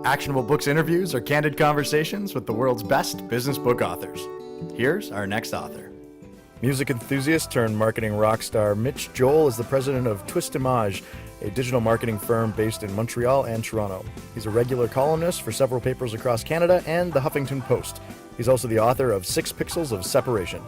Actionable Books interviews are candid conversations with the world's best business book authors. Here's our next author. Music enthusiast turned marketing rock star Mitch Joel is the president of Twist Image, a digital marketing firm based in Montreal and Toronto. He's a regular columnist for several papers across Canada and the Huffington Post. He's also the author of 6 Pixels of Separation.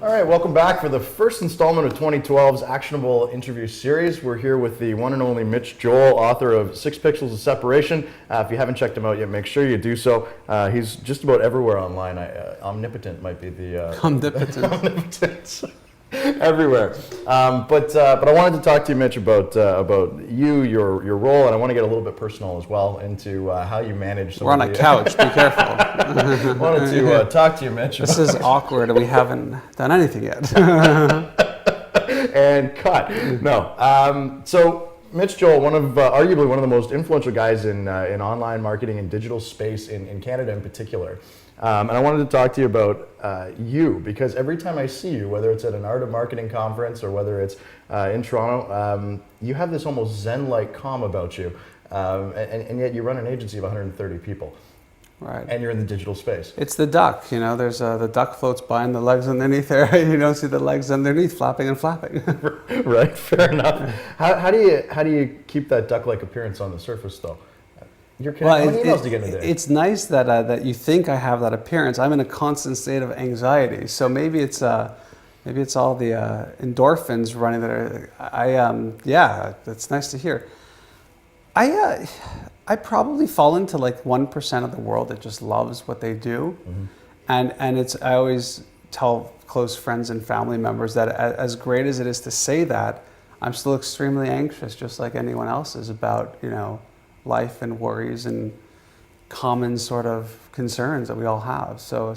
All right, welcome back for the first installment of 2012's Actionable Interview Series. We're here with the one and only Mitch Joel, author of 6 Pixels of Separation. If you haven't checked him out yet, make sure you do so. He's just about everywhere online. Omnipotent might be the... Omnipotent. Omnipotent. Everywhere. But I wanted to talk to you, Mitch, about you, your role, and I want to get a little bit personal as well into how you manage some We're on a couch, be careful. I wanted to talk to you, Mitch. This is awkward, we haven't done anything yet. And cut. No. So Mitch Joel, arguably one of the most influential guys in online marketing and digital space in Canada in particular. And I wanted to talk to you about you, because every time I see you, whether it's at an Art of Marketing conference or whether it's in Toronto, you have this almost Zen-like calm about you, and yet you run an agency of 130 people. Right. And you're in the digital space. It's the duck, there's the duck floats by and the legs underneath there. You don't see the legs underneath flapping and flapping. Right, fair enough. How do you keep that duck-like appearance on the surface, though? How many emails do you get in a day? It's nice that you think I have that appearance. I'm in a constant state of anxiety, so maybe it's all the endorphins running that that's nice to hear. I probably fall into like 1% of the world that just loves what they do, and I always tell close friends and family members that as great as it is to say that, I'm still extremely anxious, just like anyone else is, about life and worries and common sort of concerns that we all have. So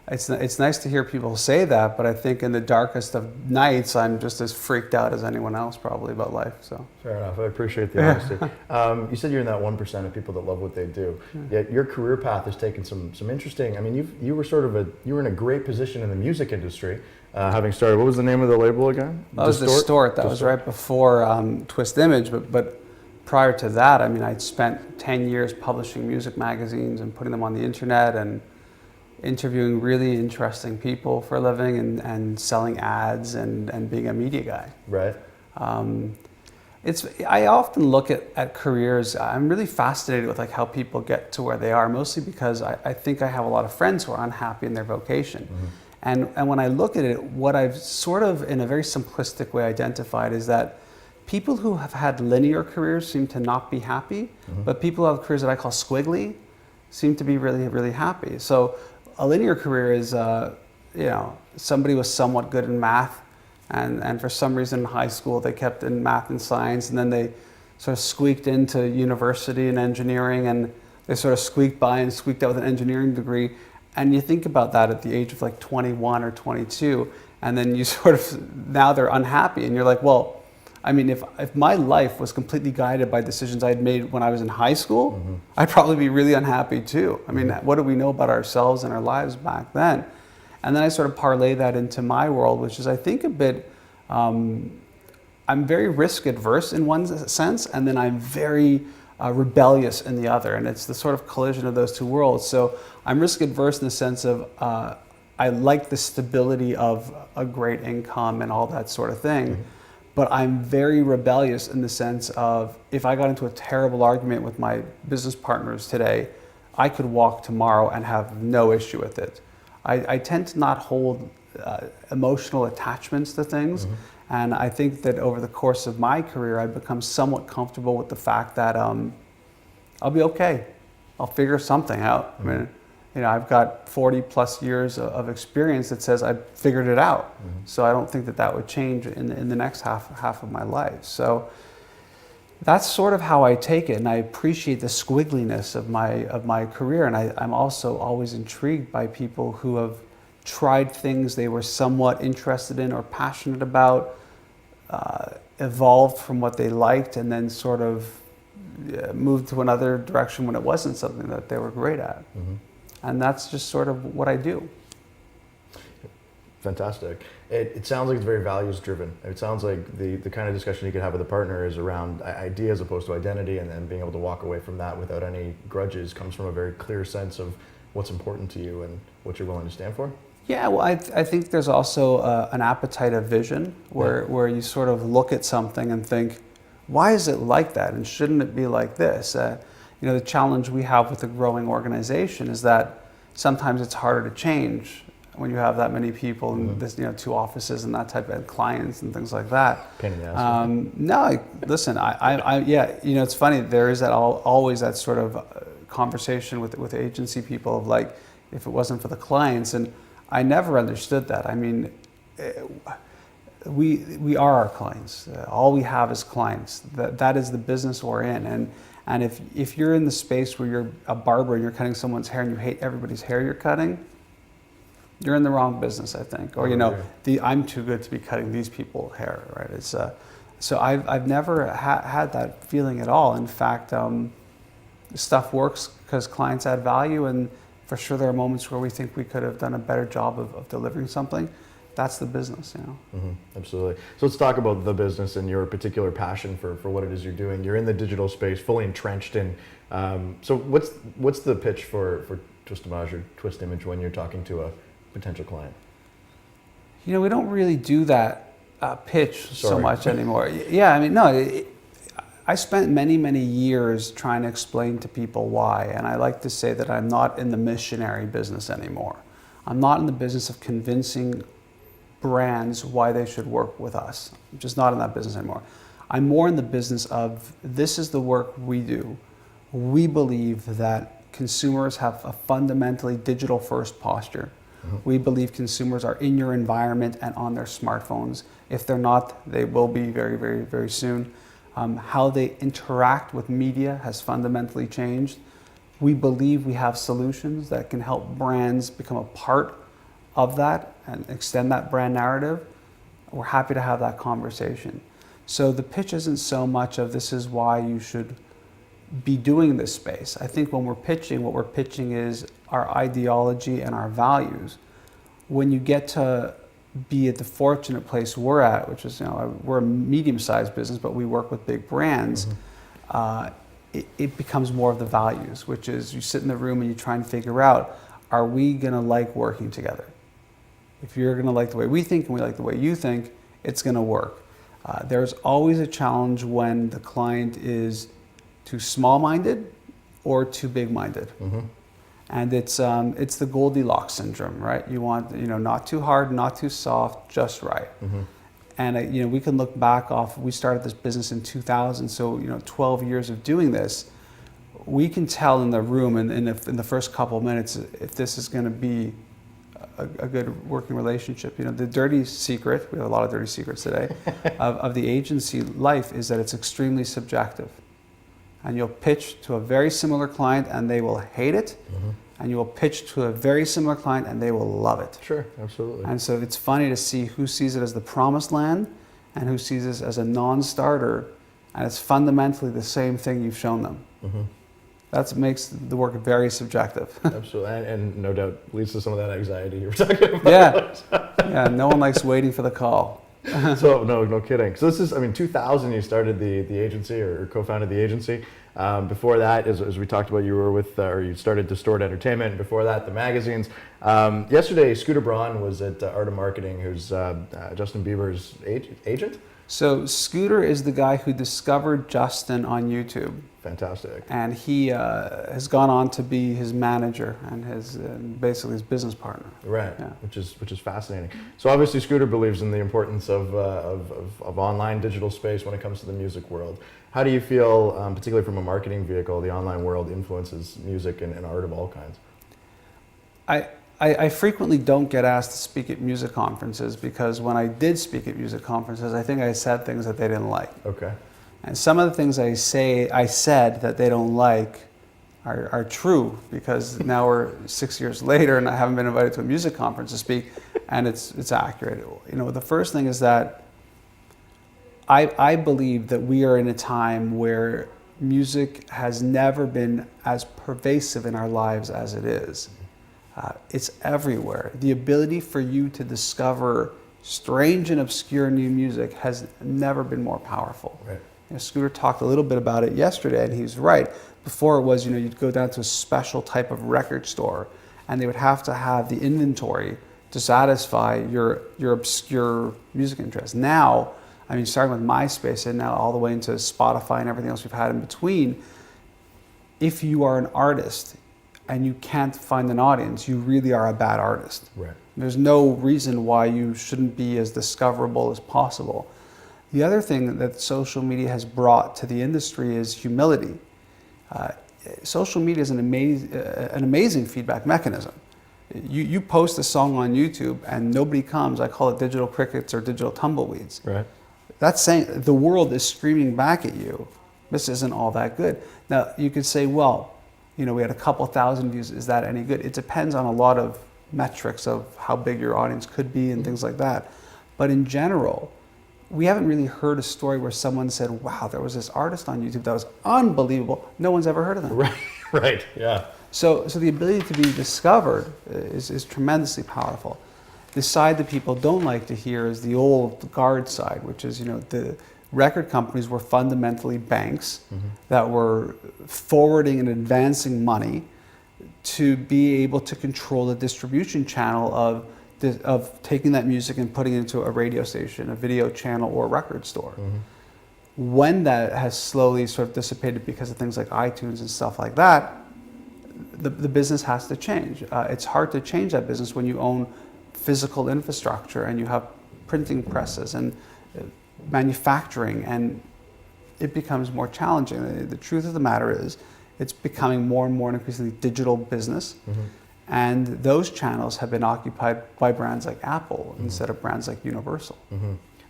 it's nice to hear people say that, but I think in the darkest of nights, I'm just as freaked out as anyone else probably about life. So fair enough. I appreciate the honesty. You said you're in that 1% of people that love what they do. Yet your career path has taken some interesting. I mean, you were in a great position in the music industry, having started. What was the name of the label again? That was Distort. That was right before Twist Image, but prior to that, I mean, I'd spent 10 years publishing music magazines and putting them on the internet and interviewing really interesting people for a living and selling ads and being a media guy. Right. I often look at careers. I'm really fascinated with how people get to where they are, mostly because I think I have a lot of friends who are unhappy in their vocation. And when I look at it, what I've sort of, in a very simplistic way, identified is that people who have had linear careers seem to not be happy, but people who have careers that I call squiggly seem to be really, really happy. So a linear career is, somebody was somewhat good in math, and for some reason in high school they kept in math and science, and then they sort of squeaked into university and engineering, and they sort of squeaked by and squeaked out with an engineering degree. And you think about that at the age of 21 or 22, and then you sort of, now they're unhappy, and you're like, well, I mean, if my life was completely guided by decisions I'd made when I was in high school, I'd probably be really unhappy too. I mean, what do we know about ourselves and our lives back then? And then I sort of parlay that into my world, which is, I think, a bit, I'm very risk adverse in one sense, and then I'm very rebellious in the other. And it's the sort of collision of those two worlds. So I'm risk adverse in the sense of, I like the stability of a great income and all that sort of thing. But I'm very rebellious in the sense of, if I got into a terrible argument with my business partners today, I could walk tomorrow and have no issue with it. I tend to not hold emotional attachments to things. And I think that over the course of my career, I've become somewhat comfortable with the fact that I'll be okay. I'll figure something out. I mean, I've got 40 plus years of experience that says I've figured it out. So I don't think that would change in the next half of my life. So that's sort of how I take it, and I appreciate the squiggliness of my career. And I'm also always intrigued by people who have tried things they were somewhat interested in or passionate about, evolved from what they liked, and then sort of moved to another direction when it wasn't something that they were great at. And that's just sort of what I do. Fantastic. It sounds like it's very values driven. It sounds like the kind of discussion you could have with a partner is around idea as opposed to identity, and then being able to walk away from that without any grudges comes from a very clear sense of what's important to you and what you're willing to stand for. Yeah, well, I think there's also an appetite of vision where you sort of look at something and think, why is it like that? And shouldn't it be like this? The challenge we have with a growing organization is that sometimes it's harder to change when you have that many people and this, 2 offices and that type of clients and things like that. Pain in the ass. No, listen, it's funny. There is always that sort of conversation with agency people of like, if it wasn't for the clients, and I never understood that. I mean, we are our clients. All we have is clients. That is the business we're in. And if you're in the space where you're a barber and you're cutting someone's hair and you hate everybody's hair you're cutting, you're in the wrong business, I think. Or I'm too good to be cutting these people's hair, right? It's so I've never had that feeling at all. In fact, stuff works because clients add value, and for sure there are moments where we think we could have done a better job of delivering something. That's the business, Absolutely. So let's talk about the business and your particular passion for what it is you're doing. You're in the digital space, fully entrenched in. So what's the pitch for Twistimage or Twist Image when you're talking to a potential client? We don't really do that pitch so much anymore. Yeah, I mean, no. I spent many, many years trying to explain to people why, and I like to say that I'm not in the missionary business anymore. I'm not in the business of convincing brands why they should work with us. I'm just not in that business anymore. I'm more in the business of, this is the work we do. We believe that consumers have a fundamentally digital first posture. We believe consumers are in your environment and on their smartphones. If they're not, they will be very, very, very soon. How they interact with media has fundamentally changed. We believe we have solutions that can help brands become a part of that and extend that brand narrative. We're happy to have that conversation. So the pitch isn't so much of this is why you should be doing this space. I think when we're pitching, what we're pitching is our ideology and our values. When you get to be at the fortunate place we're at, which is, we're a medium-sized business, but we work with big brands, it becomes more of the values, which is you sit in the room and you try and figure out, are we gonna like working together? If you're gonna like the way we think and we like the way you think, it's gonna work. There's always a challenge when the client is too small-minded or too big-minded. And it's the Goldilocks syndrome, right? You want, not too hard, not too soft, just right. And we can look back we started this business in 2000, so 12 years of doing this. We can tell in the room and in the first couple of minutes if this is going to be a good working relationship. The dirty secret, we have a lot of dirty secrets today, of the agency life is that it's extremely subjective. And you'll pitch to a very similar client and they will hate it. And you will pitch to a very similar client and they will love it. Sure, absolutely. And so it's funny to see who sees it as the promised land and who sees it as a non-starter. And it's fundamentally the same thing you've shown them. That makes the work very subjective. Absolutely, and no doubt leads to some of that anxiety you were talking about. Yeah, no one likes waiting for the call. So no kidding. So this is, 2000 you started the agency or co-founded the agency. Before that, as we talked about, you were with, or you started Distort Entertainment. Before that, the magazines. Yesterday, Scooter Braun was at Art of Marketing, who's Justin Bieber's agent. So Scooter is the guy who discovered Justin on YouTube. Fantastic. And he has gone on to be his manager and his basically his business partner. Right, yeah. which is fascinating. So obviously Scooter believes in the importance of online digital space when it comes to the music world. How do you feel, particularly from a marketing vehicle, the online world influences music and art of all kinds? I frequently don't get asked to speak at music conferences because when I did speak at music conferences, I think I said things that they didn't like. Okay. And some of the things I said that they don't like are true because now we're 6 years later and I haven't been invited to a music conference to speak, and it's accurate. The first thing is that I believe that we are in a time where music has never been as pervasive in our lives as it is. It's everywhere. The ability for you to discover strange and obscure new music has never been more powerful. Right. Scooter talked a little bit about it yesterday, and he was right. Before it was, you'd go down to a special type of record store, and they would have to have the inventory to satisfy your obscure music interest. Now, starting with MySpace and now all the way into Spotify and everything else we've had in between, if you are an artist and you can't find an audience, you really are a bad artist. Right. There's no reason why you shouldn't be as discoverable as possible. The other thing that social media has brought to the industry is humility. Social media is an amazing feedback mechanism. You post a song on YouTube and nobody comes. I call it digital crickets or digital tumbleweeds. Right. That's saying the world is screaming back at you. This isn't all that good. Now, you could say, well, we had a couple thousand views. Is that any good? It depends on a lot of metrics of how big your audience could be and things like that. But in general, we haven't really heard a story where someone said, wow, there was this artist on YouTube that was unbelievable. No one's ever heard of them. Right, yeah. So the ability to be discovered is tremendously powerful. The side that people don't like to hear is the old guard side, which is, the record companies were fundamentally banks that were forwarding and advancing money to be able to control the distribution channel of taking that music and putting it into a radio station, a video channel, or a record store. When that has slowly sort of dissipated because of things like iTunes and stuff like that, the business has to change. It's hard to change that business when you own physical infrastructure and you have printing presses and manufacturing, and it becomes more challenging. The truth of the matter is it's becoming more and more an increasingly digital business. And those channels have been occupied by brands like Apple instead of brands like Universal.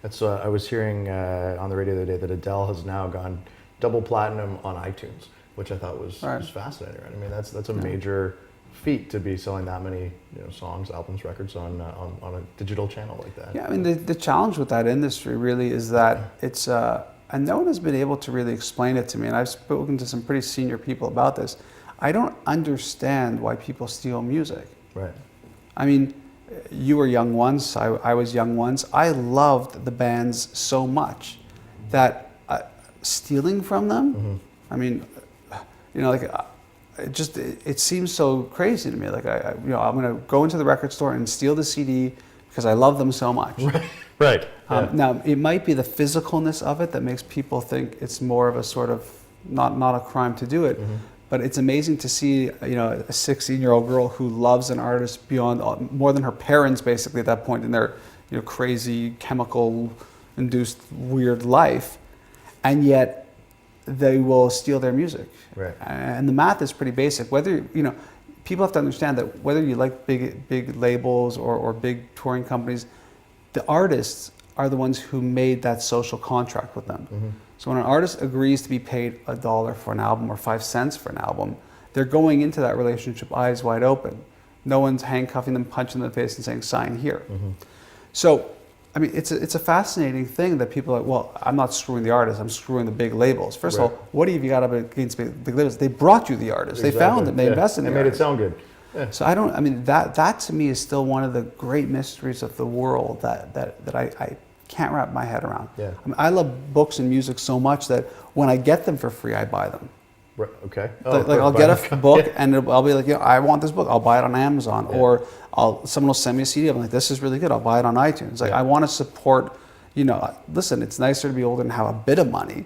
That's I was hearing on the radio the other day that Adele has now gone double platinum on iTunes, which I thought was fascinating. Right? That's a major feat to be selling that many songs, albums, records on a digital channel like that. Yeah, the challenge with that industry really is that it's and no one has been able to really explain it to me. And I've spoken to some pretty senior people about this. I don't understand why people steal music. Right. You were young once, I was young once. I loved the bands so much that stealing from them, it seems so crazy to me. Like I'm going to go into the record store and steal the CD because I love them so much. Right. Now, it might be the physicalness of it that makes people think it's more of a sort of not a crime to do it. But it's amazing to see, a 16-year-old girl who loves an artist beyond more than her parents, basically at that point in their, crazy chemical-induced weird life, and yet they will steal their music. Right. And the math is pretty basic. Whether people have to understand that whether you like big labels or big touring companies, the artists are the ones who made that social contract with them. So when an artist agrees to be paid $1 for an album or 5 cents for an album, they're going into that relationship eyes wide open. No one's handcuffing them, punching them in the face and saying, sign here. So, it's a fascinating thing that people are like, well, I'm not screwing the artist, I'm screwing the big labels. First of all, what have you got against big labels? They brought you the artist. They found them. They invested in the artist. They made it sound good. Yeah. So that to me is still one of the great mysteries of the world that I can't wrap my head around. Yeah. I love books and music so much that when I get them for free, I buy them. Right. Okay. I'll get a book and I'll be like, I want this book. I'll buy it on Amazon, or someone will send me a CD. I'm like, this is really good. I'll buy it on iTunes. I want to support. Listen, it's nicer to be older and have a bit of money,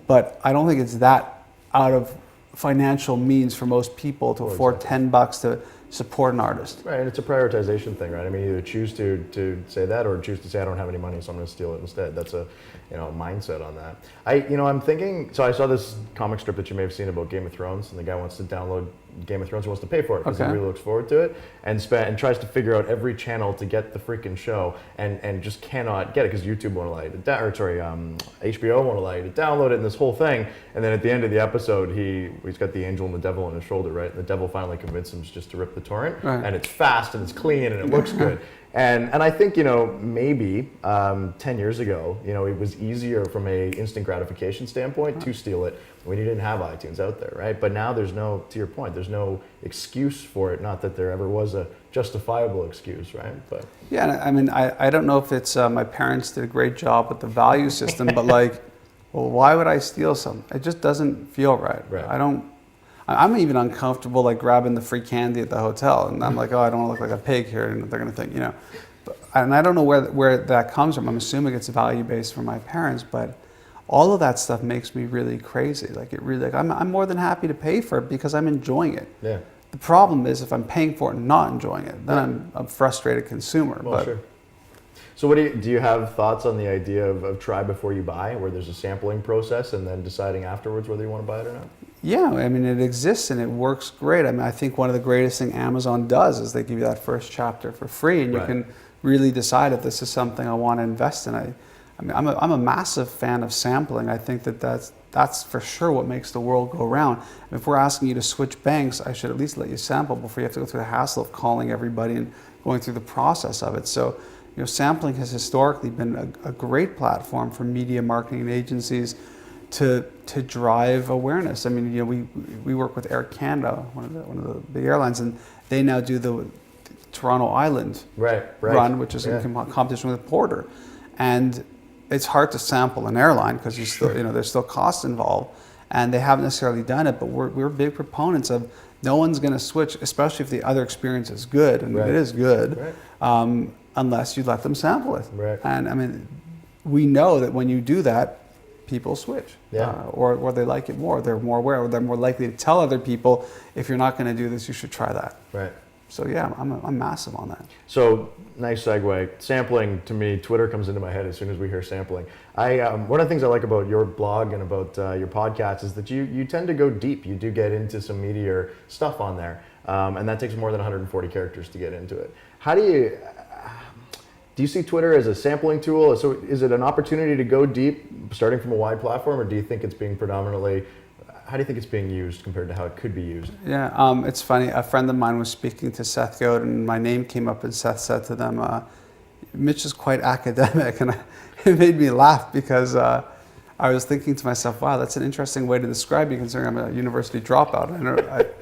but I don't think it's that out of financial means for most people to afford $10 to support an artist. Right, and it's a prioritization thing, right? Either choose to say that or choose to say I don't have any money, so I'm going to steal it instead. That's a mindset on that. I'm thinking. So I saw this comic strip that you may have seen about Game of Thrones, and the guy wants to download Game of Thrones, wants to pay for it because he really looks forward to it, and tries to figure out every channel to get the freaking show, and just cannot get it because YouTube won't allow you to HBO won't allow you to download it, and this whole thing. And then at the end of the episode, he's got the angel and the devil on his shoulder, right? And the devil finally convinces him just to rip the torrent, and it's fast and it's clean and it looks good. And I think, you know, maybe 10 years ago, you know, it was easier from a instant gratification standpoint to steal it when you didn't have iTunes out there, right? But now there's no, to your point, there's no excuse for it. Not that there ever was a justifiable excuse, right? But yeah, I mean, I don't know if it's my parents did a great job with the value system, but like, well, why would I steal something? It just doesn't feel right. Right. I'm even uncomfortable like grabbing the free candy at the hotel, and I'm like, oh, I don't want to look like a pig here, and they're gonna think, you know. And I don't know where that comes from. I'm assuming it's value based from my parents, but all of that stuff makes me really crazy. Like it really, like I'm more than happy to pay for it because I'm enjoying it. yeah. The problem is if I'm paying for it and not enjoying it, then I'm a frustrated consumer. Well, but sure. So what do you have thoughts on the idea of try before you buy, where there's a sampling process and then deciding afterwards whether you want to buy it or not? yeah, I mean, it exists and it works great. I mean, I think one of the greatest things Amazon does is they give you that first chapter for free, and you Right. can really decide if this is something I want to invest in. I mean, I'm a massive fan of sampling. I think that's for sure what makes the world go round. And if we're asking you to switch banks, I should at least let you sample before you have to go through the hassle of calling everybody and going through the process of it. So, you know, sampling has historically been a great platform for media marketing agencies to drive awareness. I mean, you know, we work with Air Canada, one of the big airlines, and they now do the Toronto Island Right. run, which is Yeah. in competition with Porter, and it's hard to sample an airline because you still, you know, there's still costs involved, and they haven't necessarily done it. But we're big proponents of no one's going to switch, especially if the other experience is good, and Right. it is good, Right. unless you let them sample it. Right. And I mean, we know that when you do that, people switch, Yeah. or they like it more. They're more aware, or they're more likely to tell other people, if you're not going to do this, you should try that. Right. So yeah, I'm massive on that. So nice segue. Sampling, to me, Twitter comes into my head as soon as we hear sampling. One of the things I like about your blog and about your podcast is that you tend to go deep. You do get into some meatier stuff on there, and that takes more than 140 characters to get into it. How do you see Twitter as a sampling tool? So is it an opportunity to go deep, starting from a wide platform, or do you think it's being predominantly? How do you think it's being used compared to how it could be used? Yeah, it's funny. A friend of mine was speaking to Seth Godin, and my name came up, and Seth said to them, Mitch is quite academic, and it made me laugh because I was thinking to myself, wow, that's an interesting way to describe me, considering I'm a university dropout.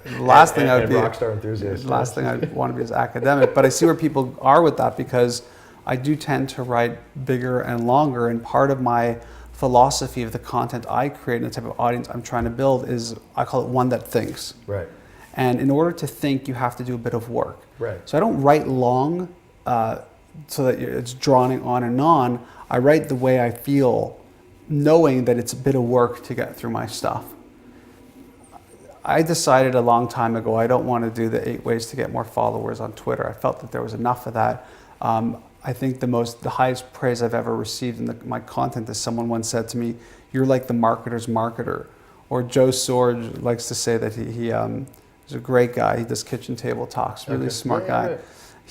The last thing I would be rockstar enthusiast. The last thing I want to be is academic, but I see where people are with that because I do tend to write bigger and longer, and part of my philosophy of the content I create and the type of audience I'm trying to build is, I call it one that thinks. Right. And in order to think, you have to do a bit of work. Right. So I don't write long so that it's drawing on and on. I write the way I feel, knowing that it's a bit of work to get through my stuff. I decided a long time ago I don't want to do the 8 ways to get more followers on Twitter. I felt that there was enough of that. I think the highest praise I've ever received in my content is someone once said to me, "You're like the marketer's marketer." Or Joe Sorge likes to say that he's a great guy. He does kitchen table talks, really smart guy.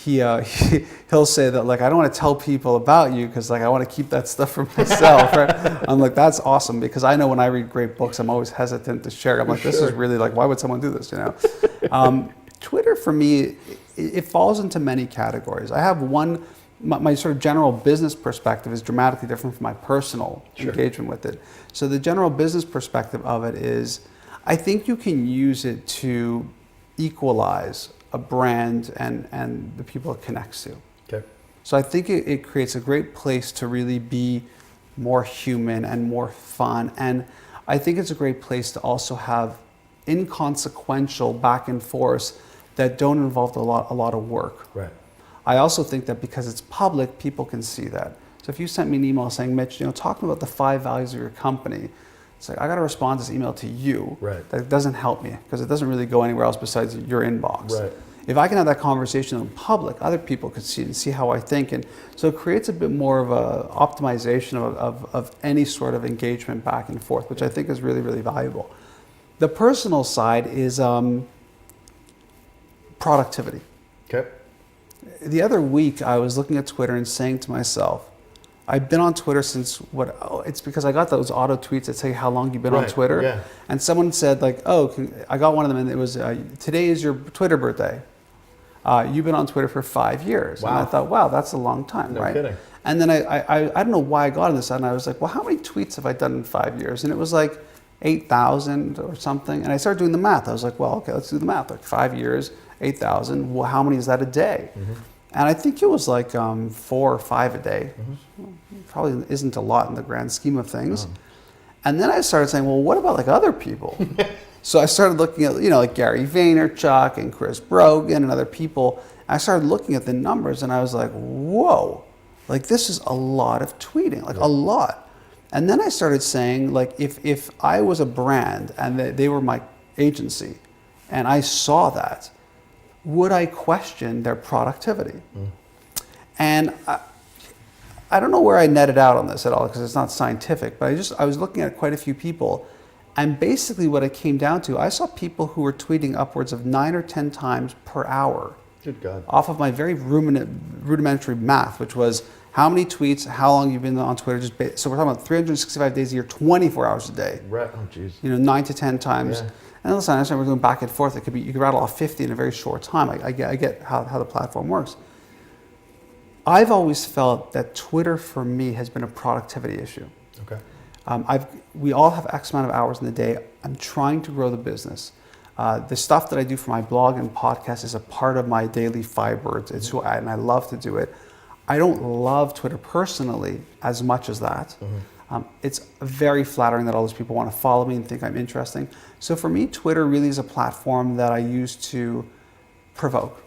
Right. He'll say that, like, I don't want to tell people about you because, like, I want to keep that stuff for myself. Right? I'm like, that's awesome, because I know when I read great books, I'm always hesitant to share. I'm like, this is really, like, why would someone do this? You know, Twitter for me, it falls into many categories. I have one. My sort of general business perspective is dramatically different from my personal engagement with it. So the general business perspective of it is, I think you can use it to equalize a brand and the people it connects to. Okay. So I think it creates a great place to really be more human and more fun. And I think it's a great place to also have inconsequential back and forth that don't involve a lot of work. Right. I also think that because it's public, people can see that. So if you sent me an email saying, Mitch, talking about the 5 values of your company, it's like, I got to respond to this email to you. Right. That doesn't help me because it doesn't really go anywhere else besides your inbox. Right. If I can have that conversation in public, other people could see it and see how I think. And so it creates a bit more of a optimization of any sort of engagement back and forth, which I think is really, really valuable. The personal side is productivity. Okay. The other week, I was looking at Twitter and saying to myself, I've been on Twitter since it's because I got those auto tweets that say how long you've been on Twitter. Yeah. And someone said, like, I got one of them, and it was, today is your Twitter birthday. you've been on Twitter for 5 years. Wow. And I thought, wow, that's a long time, No right? kidding. And then I don't know why I got on this, and I was like, well, how many tweets have I done in 5 years? And it was like 8,000 or something. And I started doing the math. I was like, well, okay, let's do the math. Like 5 years, 8,000. Well, how many is that a day? And I think it was like 4 or 5 a day. Probably isn't a lot in the grand scheme of things. And then I started saying, well, what about like other people? So I started looking at, like Gary Vaynerchuk and Chris Brogan and other people. I started looking at the numbers and I was like, whoa, like this is a lot of tweeting, like a lot. And then I started saying, like, if I was a brand and they were my agency and I saw that, would I question their productivity? And I don't know where I netted out on this at all because it's not scientific, but I was looking at quite a few people, and basically what it came down to, I saw people who were tweeting upwards of 9 or 10 times per hour. Good God. Off of my very rudimentary math, which was how many tweets, how long you've been on Twitter. So we're talking about 365 days a year, 24 hours a day. Right. Oh, jeez. 9 to 10 times. Yeah. And listen, I understand we're going back and forth. It could be, you could rattle off 50 in a very short time. I get how the platform works. I've always felt that Twitter for me has been a productivity issue. Okay. We all have X amount of hours in the day. I'm trying to grow the business. The stuff that I do for my blog and podcast is a part of my daily fiber. It's who and I love to do it. I don't love Twitter personally as much as that. It's very flattering that all those people want to follow me and think I'm interesting. So for me, Twitter really is a platform that I use to provoke.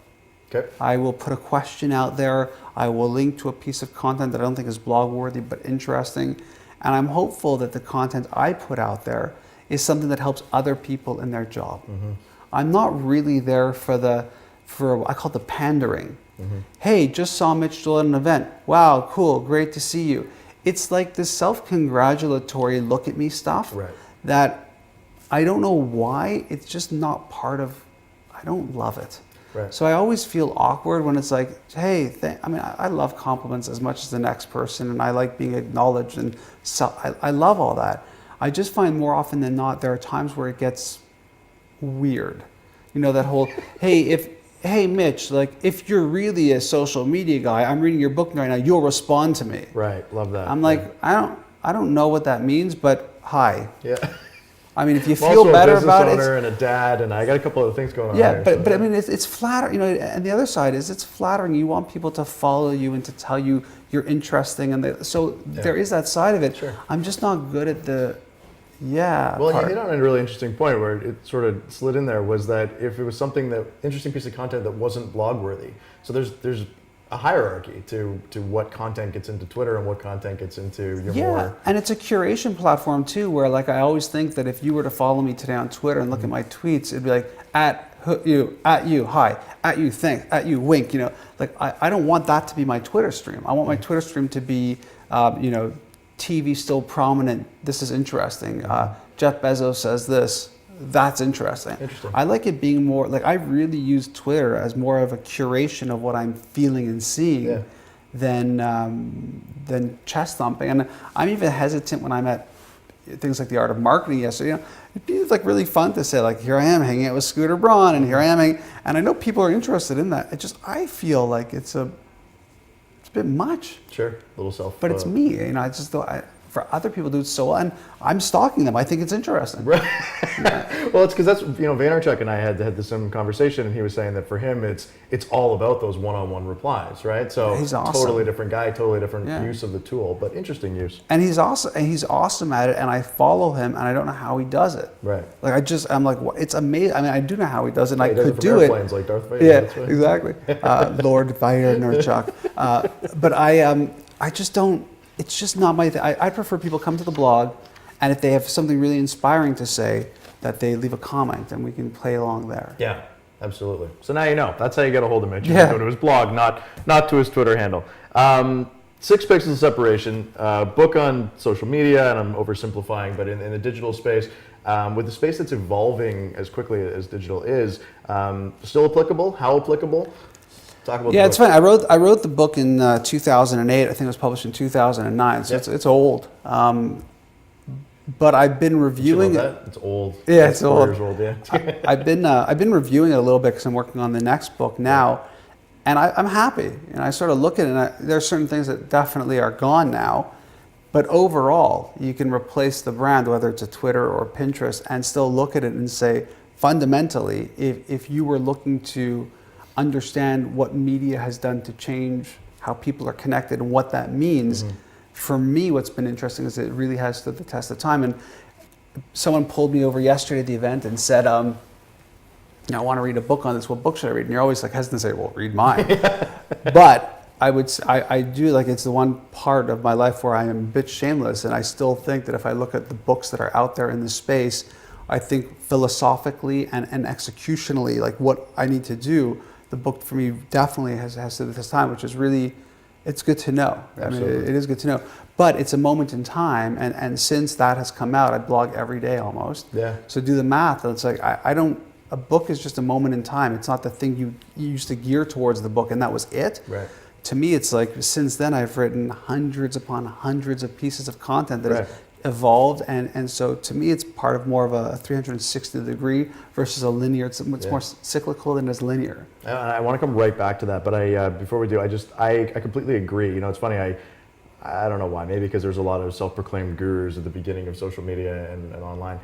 Okay. I will put a question out there. I will link to a piece of content that I don't think is blog worthy but interesting. And I'm hopeful that the content I put out there is something that helps other people in their job. I'm not really there for I call it the pandering. Hey, just saw Mitch Joel at an event. Wow, cool, great to see you. It's like this self-congratulatory look at me stuff that I don't know why, it's just not part of, I don't love it. So I always feel awkward when it's like, hey, I love compliments as much as the next person, and I like being acknowledged, and so I love all that. I just find more often than not, there are times where it gets weird. That whole, hey Mitch, like if you're really a social media guy, I'm reading your book right now, you'll respond to me. Right, love that. I'm like, I don't know what that means, but hi. Yeah. I mean, if you I'm feel also better a business about it. owner and a dad, and I got a couple other things going on. Yeah, there, but I mean, it's flattering, and the other side is it's flattering. You want people to follow you and to tell you you're interesting, and there is that side of it. Sure. I'm just not good at the, Well, part. you hit on a really interesting point where it sort of slid in there, was that if it was something interesting piece of content that wasn't blog worthy. So there's a hierarchy to what content gets into Twitter and what content gets into your more. And it's a curation platform too, where like I always think that if you were to follow me today on Twitter and look at my tweets, it'd be like at you, hi, at you, thanks, at you, wink. Like I don't want that to be my Twitter stream. I want my Twitter stream to be, TV still prominent. This is interesting. Jeff Bezos says this. That's interesting. I like it being more like I really use Twitter as more of a curation of what I'm feeling and seeing than chest thumping. And I'm even hesitant when I'm at things like the Art of Marketing yesterday. It'd be like really fun to say like, here I am hanging out with Scooter Braun, and here I am and I know people are interested in that. I feel like it's a bit much. Sure, a little self. But it's me. I just thought for other people to do it so well, and I'm stalking them. I think it's interesting. Right. Well, it's because that's Vaynerchuk and I had the same conversation, and he was saying that for him it's all about those one-on-one replies, right? So he's awesome. Totally different guy, totally different use of the tool, but interesting use. And he's awesome at it, and I follow him, and I don't know how he does it. Right. Like I'm like, what? It's amazing. I mean, I do know how he does it, and I could do airplanes, like Darth Vader. Yeah, exactly. Lord Vaynerchuk. But I just don't. It's just not my thing. I prefer people come to the blog, and if they have something really inspiring to say, that they leave a comment, and we can play along there. Yeah, absolutely. So now you know. That's how you get a hold of Mitch. You go to his blog, not to his Twitter handle. 6 pixels of separation, book on social media, and I'm oversimplifying, but in the digital space, with the space that's evolving as quickly as digital is, still applicable? How applicable? Talk about it's fine. I wrote the book in 2008. I think it was published in 2009, so it's old. But I've been reviewing it. It's old. Yeah, it's old. Years old. Yeah. I've been reviewing it a little bit because I'm working on the next book now, and I'm happy. And I sort of look at it, and there are certain things that definitely are gone now. But overall, you can replace the brand, whether it's a Twitter or Pinterest, and still look at it and say, fundamentally, if you were looking to understand what media has done to change how people are connected and what that means, for me, what's been interesting is it really has stood the test of time. And someone pulled me over yesterday at the event and said, I want to read a book on this. What book should I read? And you're always like hesitant to say, well, read mine. But I do, like, it's the one part of my life where I am a bit shameless, and I still think that if I look at the books that are out there in this space, I think philosophically and executionally, like what I need to do, the book for me definitely has stood the test of time, which is really, it's good to know. Absolutely. I mean, it is good to know. But it's a moment in time, and since that has come out, I blog every day almost. Yeah. So do the math, and it's like, a book is just a moment in time. It's not the thing you used to gear towards the book, and that was it. Right. To me, it's like, since then I've written hundreds upon hundreds of pieces of content that has evolved, and so to me it's part of more of a 360 degree versus a linear. It's more cyclical than it is linear. I want to come right back to that, but before we do, I completely agree. You know, it's funny, I don't know why, maybe because there's a lot of self-proclaimed gurus at the beginning of social media and online.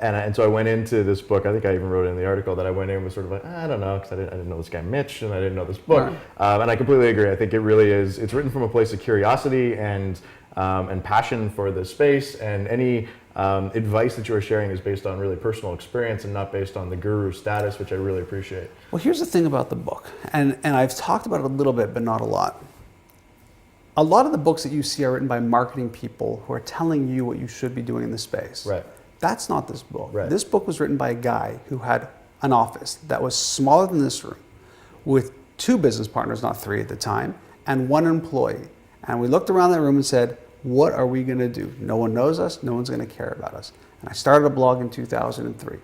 And so I went into this book, I think I even wrote it in the article, that I went in with sort of like, I don't know, because I didn't know this guy Mitch, and I didn't know this book. And I completely agree. I think it really is, it's written from a place of curiosity and passion for the space, and any advice that you are sharing is based on really personal experience and not based on the guru status, which I really appreciate. Well, here's the thing about the book, and I've talked about it a little bit, but not a lot. A lot of the books that you see are written by marketing people who are telling you what you should be doing in the space. Right. That's not this book. Right. This book was written by a guy who had an office that was smaller than this room, with 2 business partners, not 3 at the time, and 1 employee. And we looked around that room and said, what are we going to do? No one knows us. No one's going to care about us. And I started a blog in 2003.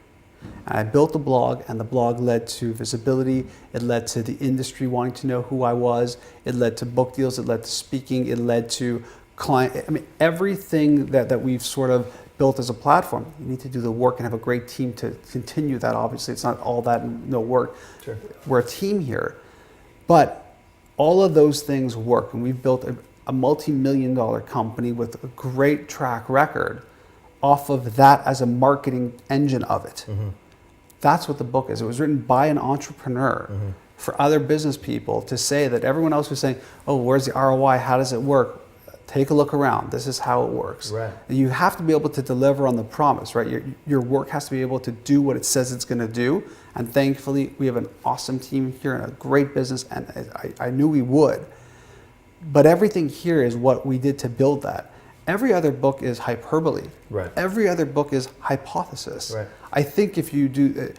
And I built a blog, and the blog led to visibility. It led to the industry wanting to know who I was. It led to book deals. It led to speaking. It led to client. I mean, everything that we've sort of built as a platform. You need to do the work and have a great team to continue that. Obviously, it's not all that and no work. Sure. We're a team here. But all of those things work, and we've built a multi-million-dollar company with a great track record off of that as a marketing engine of it. That's what the book is. It was written by an entrepreneur for other business people to say that everyone else was saying, oh, where's the ROI? How does it work? Take a look around. This is how it works. Right. And you have to be able to deliver on the promise, right? Your work has to be able to do what it says it's going to do. And thankfully, we have an awesome team here and a great business, and I knew we would. But everything here is what we did to build that. Every other book is hyperbole. Right. Every other book is hypothesis. Right. I think if you do,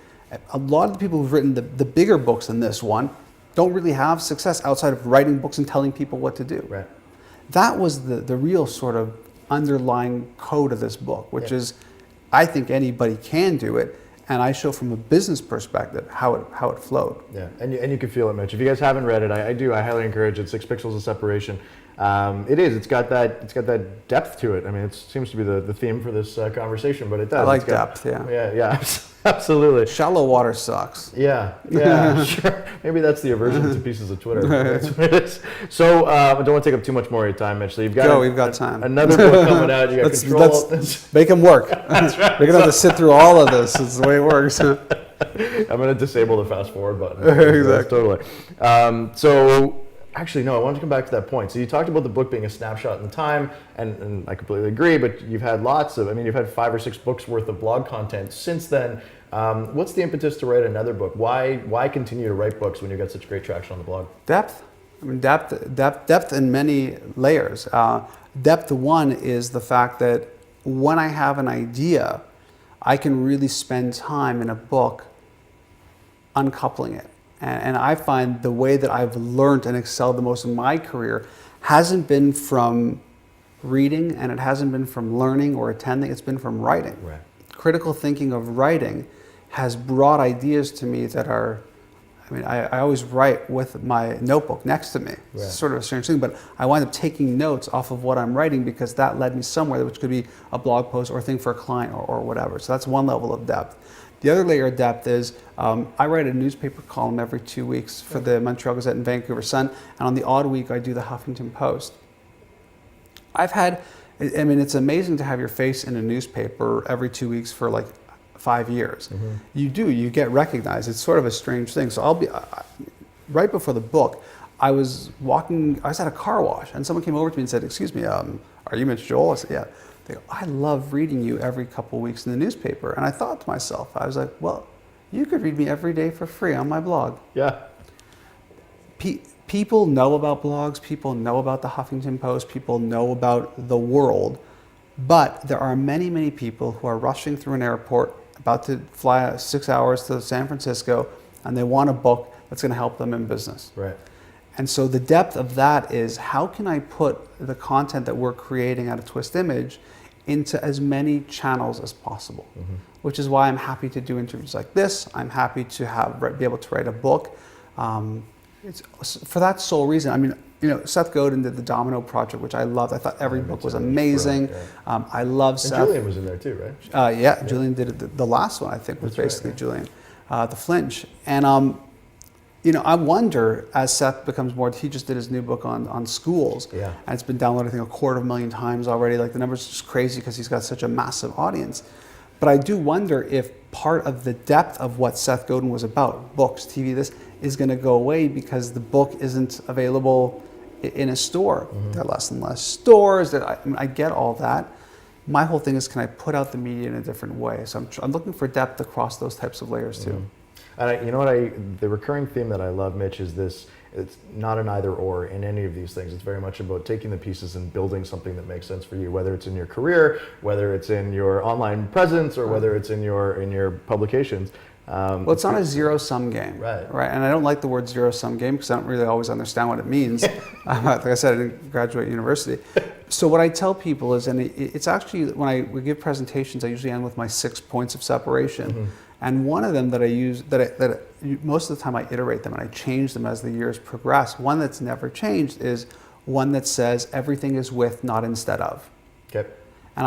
a lot of the people who've written the bigger books than this one don't really have success outside of writing books and telling people what to do. Right. That was the real sort of underlying code of this book, which is, I think anybody can do it, and I show from a business perspective how it flowed. Yeah, and you can feel it, Mitch. If you guys haven't read it, I highly encourage it. 6 Pixels of Separation. It's got that depth to it. I mean, it seems to be the theme for this conversation, but it does. I like depth, yeah. Yeah, absolutely. Shallow water sucks. Yeah, sure. Maybe that's the aversion to pieces of Twitter. That's what it is. So I don't want to take up too much more of your time, Mitch. So we've got time. Another book coming out. You got Control. Let's make them work. That's right. They're going to have to sit through all of this. It's the way it works. I'm going to disable the fast forward button. Exactly. Totally. Actually, no, I wanted to come back to that point. So you talked about the book being a snapshot in time, and I completely agree, but you've had you've had 5 or 6 books worth of blog content since then. What's the impetus to write another book? Why continue to write books when you got such great traction on the blog? Depth. I mean, depth in many layers. Depth 1 is the fact that when I have an idea, I can really spend time in a book uncoupling it. And I find the way that I've learned and excelled the most in my career hasn't been from reading, and it hasn't been from learning or attending, it's been from writing. Right. Critical thinking of writing has brought ideas to me that are I mean, I always write with my notebook next to me. Right. It's sort of a strange thing, but I wind up taking notes off of what I'm writing because that led me somewhere, which could be a blog post or a thing for a client or whatever. So that's one level of depth. The other layer of depth is I write a newspaper column every 2 weeks for the Montreal Gazette and Vancouver Sun, and on the odd week I do the Huffington Post. It's amazing to have your face in a newspaper every 2 weeks for like 5 years. You get recognized. It's sort of a strange thing. So right before the book, I was at a car wash and someone came over to me and said, "Excuse me, are you Mitch Joel?" I said, "Yeah." They go, "I love reading you every couple of weeks in the newspaper." And I thought to myself, I was like, well, you could read me every day for free on my blog. Yeah. People know about blogs, people know about the Huffington Post, people know about the world, but there are many, many people who are rushing through an airport, about to fly 6 hours to San Francisco, and they want a book that's going to help them in business. Right. And so the depth of that is, how can I put the content that we're creating at a Twist Image into as many channels as possible? Which is why I'm happy to do interviews like this. I'm happy to be able to write a book. It's for that sole reason. I mean, Seth Godin did the Domino Project, which I loved. I thought every book was amazing. Yeah. I love Seth. Julian was in there too, right? Yeah, Julian did it. The last one, I think, was basically Julian, The Flinch. And I wonder, as Seth becomes more, he just did his new book on schools, and it's been downloaded, I think, 250,000 times already. Like, the number's just crazy because he's got such a massive audience. But I do wonder if part of the depth of what Seth Godin was about, books, TV, this, is going to go away because the book isn't available in a store. There are less and less stores. I get all that. My whole thing is, can I put out the media in a different way? So I'm looking for depth across those types of layers too. And the recurring theme that I love, Mitch, is this: it's not an either or in any of these things. It's very much about taking the pieces and building something that makes sense for you, whether it's in your career, whether it's in your online presence, or whether it's in your publications. Well, it's not a zero-sum game, right? And I don't like the word zero-sum game because I don't really always understand what it means. Like I said, I didn't graduate university. So what I tell people is, and it's actually, when we give presentations, I usually end with my 6 points of separation. And one of them that I use, most of the time I iterate them and I change them as the years progress. One that's never changed is one that says everything is with, not instead of. Okay. And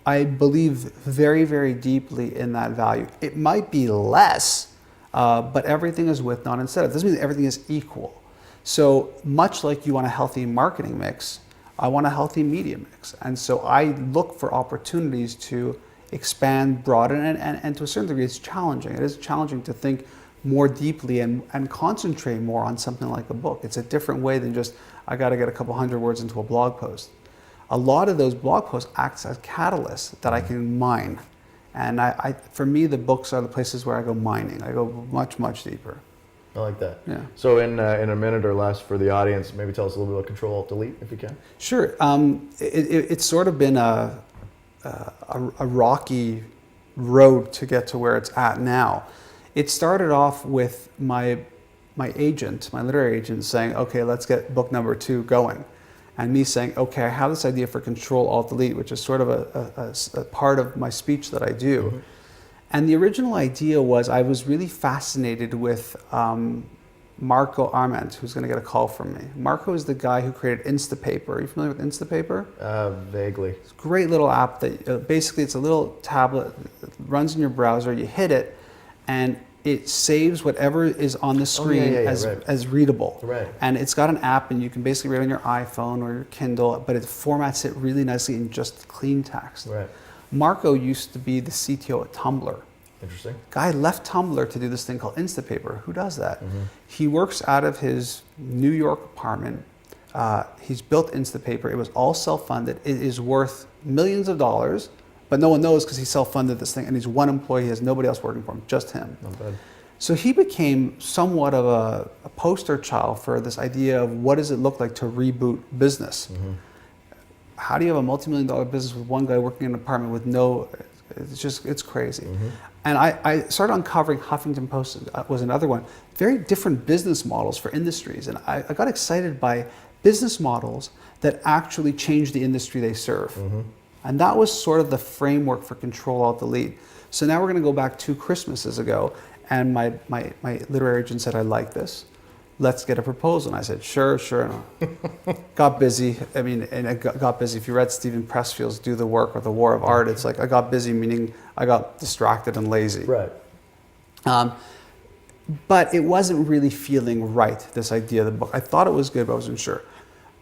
I believe very, very deeply in that value. It might be less, but everything is with, not instead of. It doesn't mean that everything is equal. So much like you want a healthy marketing mix, I want a healthy media mix. And so I look for opportunities to expand, broaden, and to a certain degree it's challenging. It is challenging to think more deeply and concentrate more on something like a book. It's a different way than just, I got to get a couple hundred words into a blog post. A lot of those blog posts act as catalysts that I can mine. And for me, the books are the places where I go mining. I go much, much deeper. I like that. Yeah. So in a minute or less for the audience, maybe tell us a little bit about Control Alt Delete, if you can. Sure. It's sort of been a rocky road to get to where it's at now. It started off with my agent, my literary agent, saying, okay, let's get book number 2 going. And me saying, okay, I have this idea for Control Alt Delete, which is sort of a part of my speech that I do. And the original idea was, I was really fascinated with Marco Arment, who's going to get a call from me. Marco is the guy who created Instapaper. Are you familiar with Instapaper? Vaguely. It's a great little app that basically it's a little tablet that runs in your browser. You hit it, and it saves whatever is on the screen as readable. Right. And it's got an app, and you can basically read it on your iPhone or your Kindle, but it formats it really nicely in just clean text. Right. Marco used to be the CTO at Tumblr. Interesting. Guy left Tumblr to do this thing called Instapaper. Who does that? He works out of his New York apartment. He's built Instapaper. It was all self-funded. It is worth millions of dollars, but no one knows because he self-funded this thing, and he's one employee. He has nobody else working for him, just him. Not bad. So he became somewhat of a poster child for this idea of what does it look like to reboot business. How do you have a multi-million-dollar business with one guy working in an apartment with no, it's crazy. And I started uncovering Huffington Post was another one. Very different business models for industries. And I got excited by business models that actually change the industry they serve. And that was sort of the framework for Control Alt Delete. So now we're going to go back 2 Christmases ago, And my literary agent said, I like this. Let's get a proposal. And I said, sure. Got busy. I mean, and I got busy. If you read Stephen Pressfield's Do the Work or The War of Art, it's like I got busy, meaning I got distracted and lazy. Right. But it wasn't really feeling right, this idea of the book. I thought it was good, but I wasn't sure.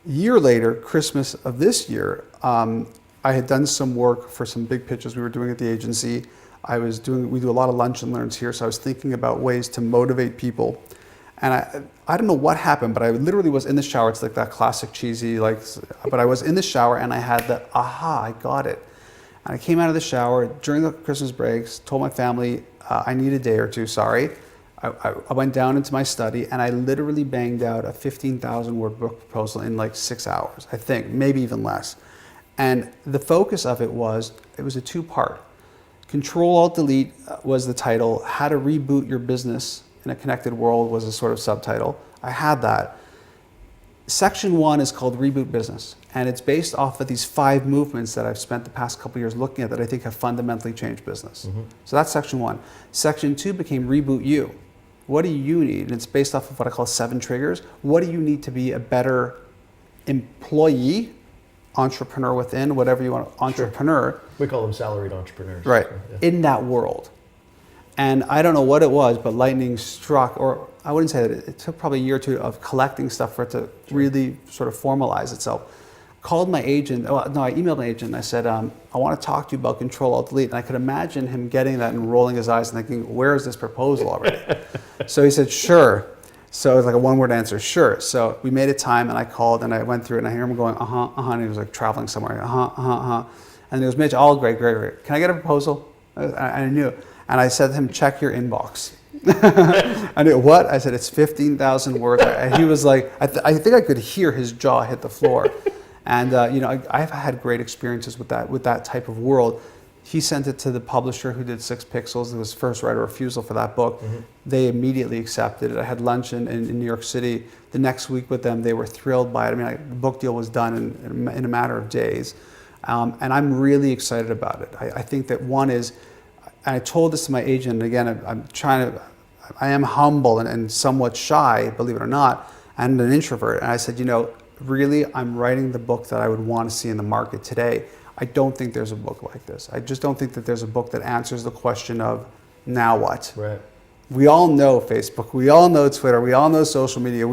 A year later, Christmas of this year, I had done some work for some big pitches we were doing at the agency. We do a lot of lunch and learns here, so I was thinking about ways to motivate people. And I don't know what happened, but I literally was in the shower. It's like that classic cheesy, but I was in the shower and I had the, aha, I got it. And I came out of the shower during the Christmas breaks, told my family, I need a day or two, sorry. I went down into my study and I literally banged out a 15,000 word book proposal in like 6 hours, I think, maybe even less. And the focus of it was a 2-part. Control Alt Delete was the title. How to reboot your business in a connected world was a sort of subtitle. I had that. Section 1 is called Reboot Business, and it's based off of these 5 movements that I've spent the past couple of years looking at that I think have fundamentally changed business. So that's Section 1. Section 2 became Reboot You. What do you need? And it's based off of what I call 7 triggers. What do you need to be a better employee, entrepreneur within, whatever you want, entrepreneur. Sure. We call them salaried entrepreneurs. Right, so, yeah. In that world. And I don't know what it was, but lightning struck, or I wouldn't say that, it took probably a year or two of collecting stuff for it to really sort of formalize itself. Called my agent, I emailed my agent and I said, I want to talk to you about Control Alt Delete. And I could imagine him getting that and rolling his eyes and thinking, where is this proposal already? So he said, sure. So it was like a 1-word answer, sure. So we made a time and I called and I went through it and I hear him going, and he was like traveling somewhere, And he goes, Mitch, all great. Can I get a proposal? I knew. And I said to him, check your inbox. I knew, what? I said, it's 15,000 words. And he was like, I think I could hear his jaw hit the floor. And I've had great experiences with that type of world. He sent it to the publisher who did 6 Pixels. It was first right of refusal for that book. They immediately accepted it. I had lunch in New York City the next week with them. They were thrilled by it. I mean, the book deal was done in a matter of days. And I'm really excited about it. I think that one is, and I told this to my agent, and again, I am humble and somewhat shy, believe it or not, and an introvert. And I said, really, I'm writing the book that I would want to see in the market today. I don't think there's a book like this. I just don't think that there's a book that answers the question of, now what? Right. We all know Facebook, we all know Twitter, we all know social media,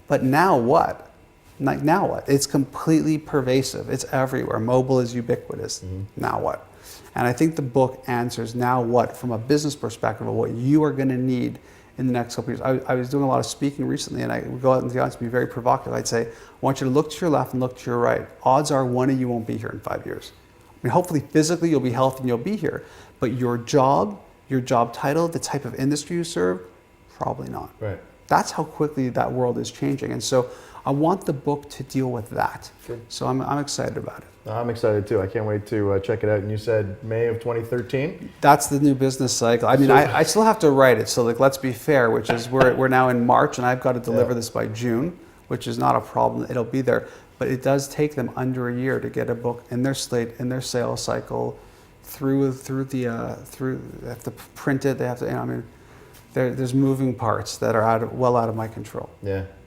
but now what? Like, now what? It's completely pervasive. It's everywhere. Mobile is ubiquitous. Now what? And I think the book answers now what from a business perspective of what you are going to need in the next couple of years. I was doing a lot of speaking recently, and I would go out into the audience and be very provocative. I'd say, I want you to look to your left and look to your right. Odds are one of you won't be here in 5 years. I mean, hopefully physically you'll be healthy and you'll be here, but your job title, the type of industry you serve, probably not. Right. That's how quickly that world is changing. And so I want the book to deal with that. Good. So I'm excited about it. I'm excited too. I can't wait to check it out. And you said May of 2013? That's the new business cycle. I mean, I still have to write it. So let's be fair, which is we're now in March and I've got to deliver this by June, which is not a problem. It'll be there. But it does take them under a year to get a book in their slate, in their sales cycle, through they have to print it. They have to, there's moving parts that are well out of my control.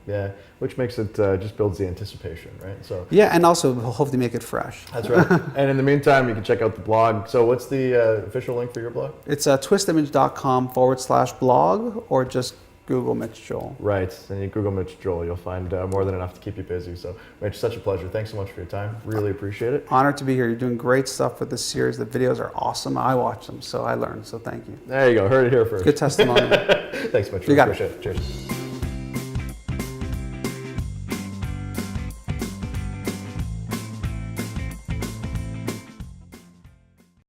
Yeah, which makes it, just builds the anticipation, right? So yeah, and also hopefully make it fresh. That's right. And in the meantime, you can check out the blog. So what's the official link for your blog? It's twistimage.com/blog, or just Google Mitch Joel. Right, and you Google Mitch Joel, you'll find more than enough to keep you busy. So Mitch, such a pleasure. Thanks so much for your time. Really appreciate it. Honored to be here. You're doing great stuff with this series. The videos are awesome. I watch them, so I learn. So thank you. There you go. Heard it here first. Good testimony. Thanks, Mitch. You got appreciate it. Cheers.